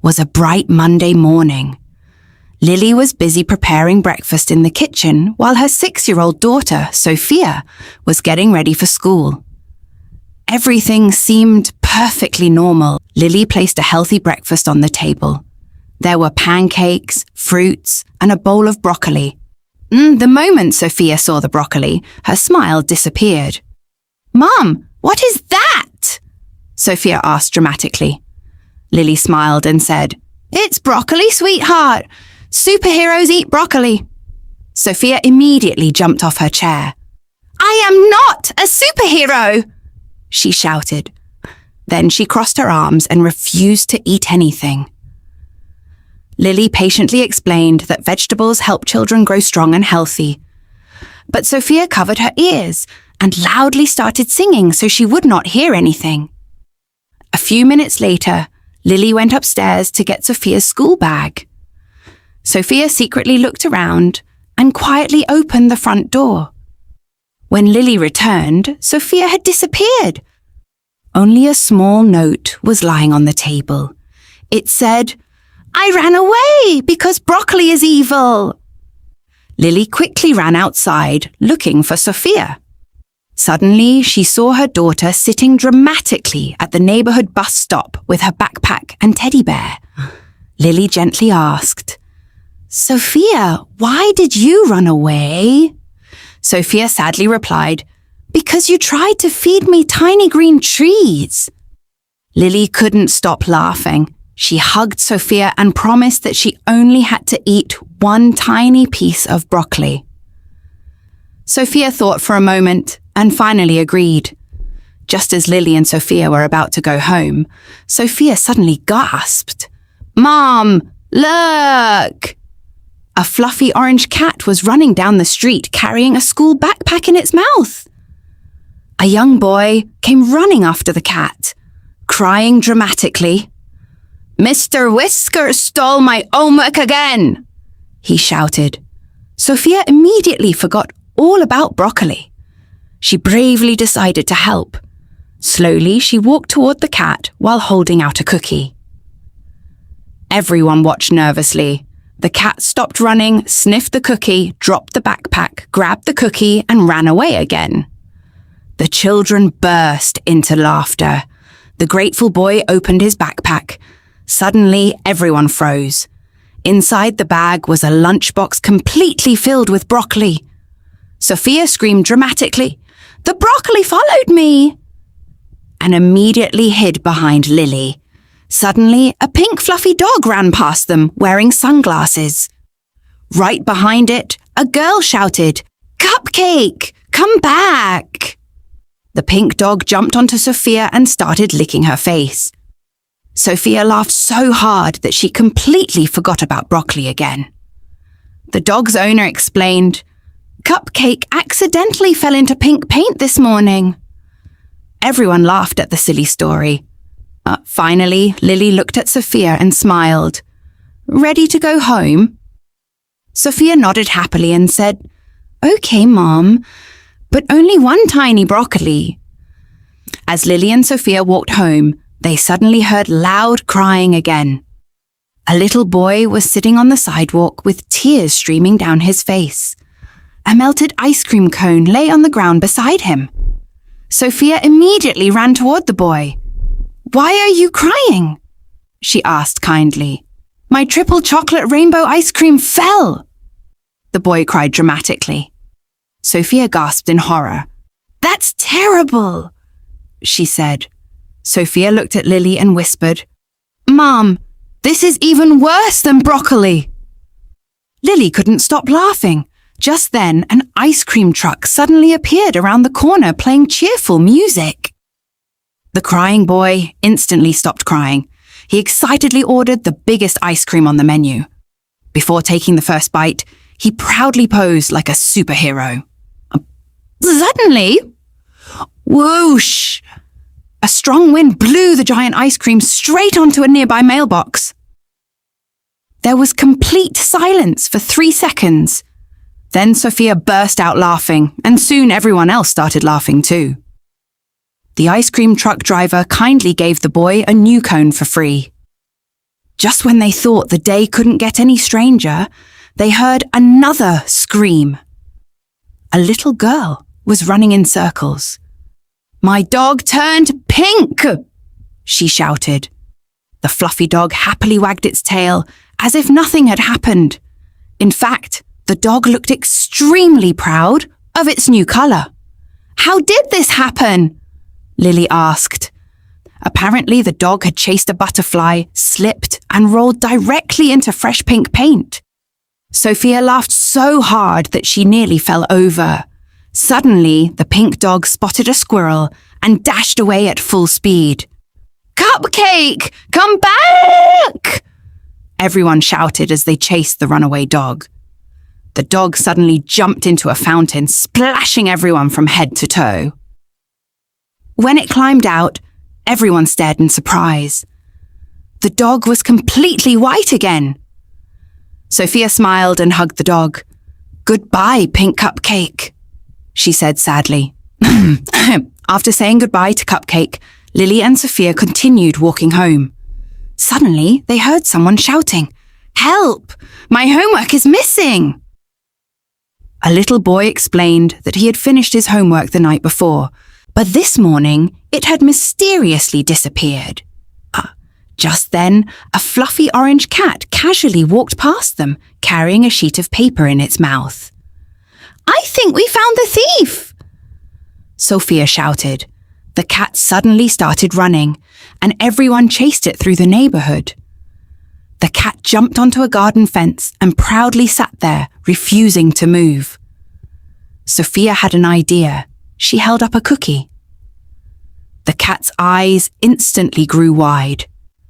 was a bright Monday morning. Lily was busy preparing breakfast in the kitchen while her 6-year-old daughter, Sophia, was getting ready for school. Everything seemed perfectly normal. Lily placed a healthy breakfast on the table. There were pancakes, fruits, and a bowl of broccoli. The moment Sophia saw the broccoli, her smile disappeared. "Mom, what is that?" Sophia asked dramatically. Lily smiled and said, "It's broccoli, sweetheart. Superheroes eat broccoli." Sophia immediately jumped off her chair. "I am not a superhero!" she shouted. Then she crossed her arms and refused to eat anything. Lily patiently explained that vegetables help children grow strong and healthy. But Sophia covered her ears and loudly started singing so she would not hear anything. A few minutes later, Lily went upstairs to get Sophia's school bag. Sophia secretly looked around and quietly opened the front door. When Lily returned, Sophia had disappeared. Only a small note was lying on the table. It said, "I ran away because broccoli is evil." Lily quickly ran outside, looking for Sophia. Suddenly, she saw her daughter sitting dramatically at the neighborhood bus stop with her backpack and teddy bear. Lily gently asked, "Sophia, why did you run away?" Sophia sadly replied, "Because you tried to feed me tiny green trees." Lily couldn't stop laughing. She hugged Sophia and promised that she only had to eat one tiny piece of broccoli. Sophia thought for a moment and finally agreed. Just as Lily and Sophia were about to go home, Sophia suddenly gasped, "Mom, look!" A fluffy orange cat was running down the street carrying a school backpack in its mouth. A young boy came running after the cat, crying dramatically. "Mr. Whiskers stole my homework again!" he shouted. Sophia immediately forgot all about broccoli. She bravely decided to help. Slowly, she walked toward the cat while holding out a cookie. Everyone watched nervously. The cat stopped running, sniffed the cookie, dropped the backpack, grabbed the cookie, and ran away again. The children burst into laughter. The grateful boy opened his backpack. Suddenly, everyone froze. Inside the bag was a lunchbox completely filled with broccoli. Sophia screamed dramatically, "The broccoli followed me!" and immediately hid behind Lily. Suddenly, a pink fluffy dog ran past them, wearing sunglasses. Right behind it, a girl shouted, "Cupcake, come back!" The pink dog jumped onto Sophia and started licking her face. Sophia laughed so hard that she completely forgot about broccoli again. The dog's owner explained, "Cupcake accidentally fell into pink paint this morning." Everyone laughed at the silly story. Finally, Lily looked at Sophia and smiled. "Ready to go home?" Sophia nodded happily and said, "Okay, Mom, but only one tiny broccoli." As Lily and Sophia walked home, they suddenly heard loud crying again. A little boy was sitting on the sidewalk with tears streaming down his face. A melted ice cream cone lay on the ground beside him. Sophia immediately ran toward the boy. "Why are you crying?" she asked kindly. "My triple chocolate rainbow ice cream fell!" The boy cried dramatically. Sophia gasped in horror. "That's terrible!" she said. Sophia looked at Lily and whispered, "Mom, this is even worse than broccoli!" Lily couldn't stop laughing. Just then, an ice cream truck suddenly appeared around the corner playing cheerful music. The crying boy instantly stopped crying. He excitedly ordered the biggest ice cream on the menu. Before taking the first bite, he proudly posed like a superhero. Suddenly, whoosh! A strong wind blew the giant ice cream straight onto a nearby mailbox. There was complete silence for 3 seconds. Then Sophia burst out laughing, and soon everyone else started laughing too. The ice cream truck driver kindly gave the boy a new cone for free. Just when they thought the day couldn't get any stranger, they heard another scream. A little girl was running in circles. "My dog turned pink!" she shouted. The fluffy dog happily wagged its tail as if nothing had happened. In fact, the dog looked extremely proud of its new colour. "How did this happen?" Lily asked. Apparently, the dog had chased a butterfly, slipped, and rolled directly into fresh pink paint. Sophia laughed so hard that she nearly fell over. Suddenly, the pink dog spotted a squirrel and dashed away at full speed. "Cupcake, come back!" Everyone shouted as they chased the runaway dog. The dog suddenly jumped into a fountain, splashing everyone from head to toe. When it climbed out, everyone stared in surprise. The dog was completely white again. Sophia smiled and hugged the dog. "Goodbye, Pink Cupcake," she said sadly. After saying goodbye to Cupcake, Lily and Sophia continued walking home. Suddenly, they heard someone shouting, "Help! My homework is missing!" A little boy explained that he had finished his homework the night before, but this morning it had mysteriously disappeared. Just then, a fluffy orange cat casually walked past them, carrying a sheet of paper in its mouth. "I think we found the thief!" Sophia shouted. The cat suddenly started running, and everyone chased it through the neighbourhood. The cat jumped onto a garden fence and proudly sat there, refusing to move. Sophia had an idea. She held up a cookie. The cat's eyes instantly grew wide.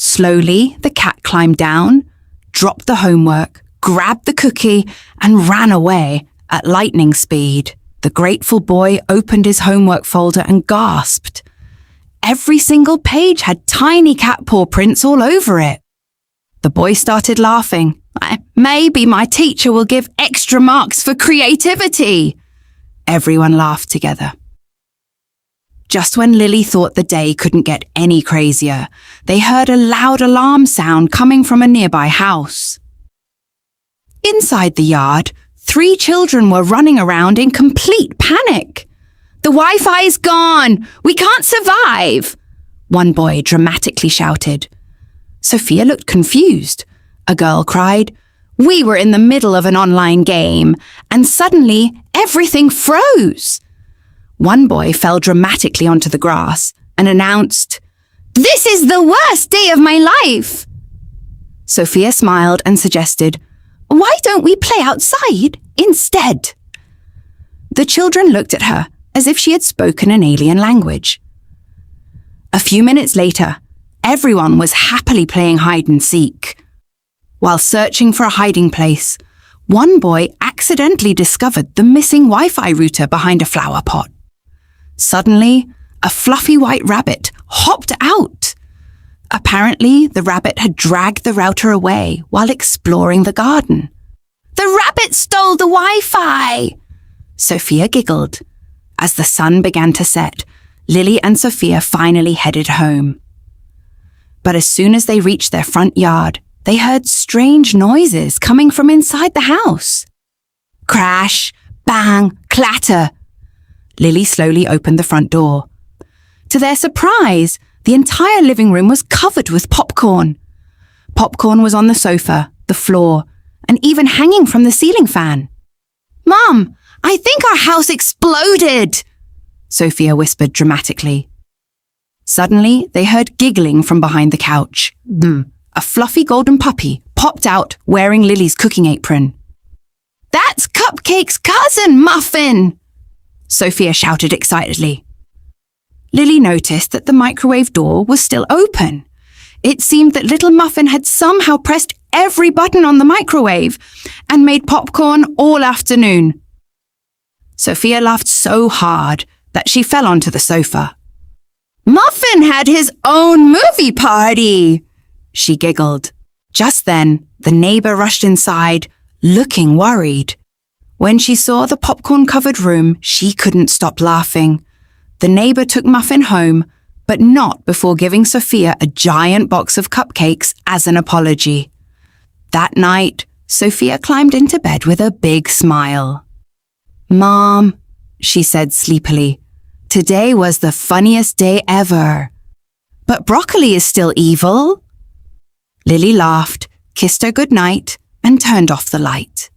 Slowly, the cat climbed down, dropped the homework, grabbed the cookie, and ran away at lightning speed. The grateful boy opened his homework folder and gasped. Every single page had tiny cat paw prints all over it. The boy started laughing. "Maybe my teacher will give extra marks for creativity." Everyone laughed together. Just when Lily thought the day couldn't get any crazier, they heard a loud alarm sound coming from a nearby house. Inside the yard, 3 children were running around in complete panic. "The Wi-Fi's gone! We can't survive!" one boy dramatically shouted. Sophia looked confused. A girl cried, "We were in the middle of an online game, and suddenly everything froze." One boy fell dramatically onto the grass and announced, "This is the worst day of my life!" Sophia smiled and suggested, "Why don't we play outside instead?" The children looked at her as if she had spoken an alien language. A few minutes later, everyone was happily playing hide and seek. While searching for a hiding place, one boy accidentally discovered the missing Wi-Fi router behind a flower pot. Suddenly, a fluffy white rabbit hopped out. Apparently, the rabbit had dragged the router away while exploring the garden. "The rabbit stole the Wi-Fi!" Sophia giggled. As the sun began to set, Lily and Sophia finally headed home. But as soon as they reached their front yard, they heard strange noises coming from inside the house. Crash, bang, clatter. Lily slowly opened the front door. To their surprise, the entire living room was covered with popcorn. Popcorn was on the sofa, the floor, and even hanging from the ceiling fan. "Mom, I think our house exploded!" Sophia whispered dramatically. Suddenly, they heard giggling from behind the couch. A fluffy golden puppy popped out wearing Lily's cooking apron. "That's Cupcake's cousin, Muffin!" Sophia shouted excitedly. Lily noticed that the microwave door was still open. It seemed that little Muffin had somehow pressed every button on the microwave and made popcorn all afternoon. Sophia laughed so hard that she fell onto the sofa. "Muffin had his own movie party!" she giggled. Just then, the neighbour rushed inside, looking worried. When she saw the popcorn-covered room, she couldn't stop laughing. The neighbour took Muffin home, but not before giving Sophia a giant box of cupcakes as an apology. That night, Sophia climbed into bed with a big smile. "Mom," she said sleepily, "today was the funniest day ever." "But broccoli is still evil." Lily laughed, kissed her goodnight, and turned off the light.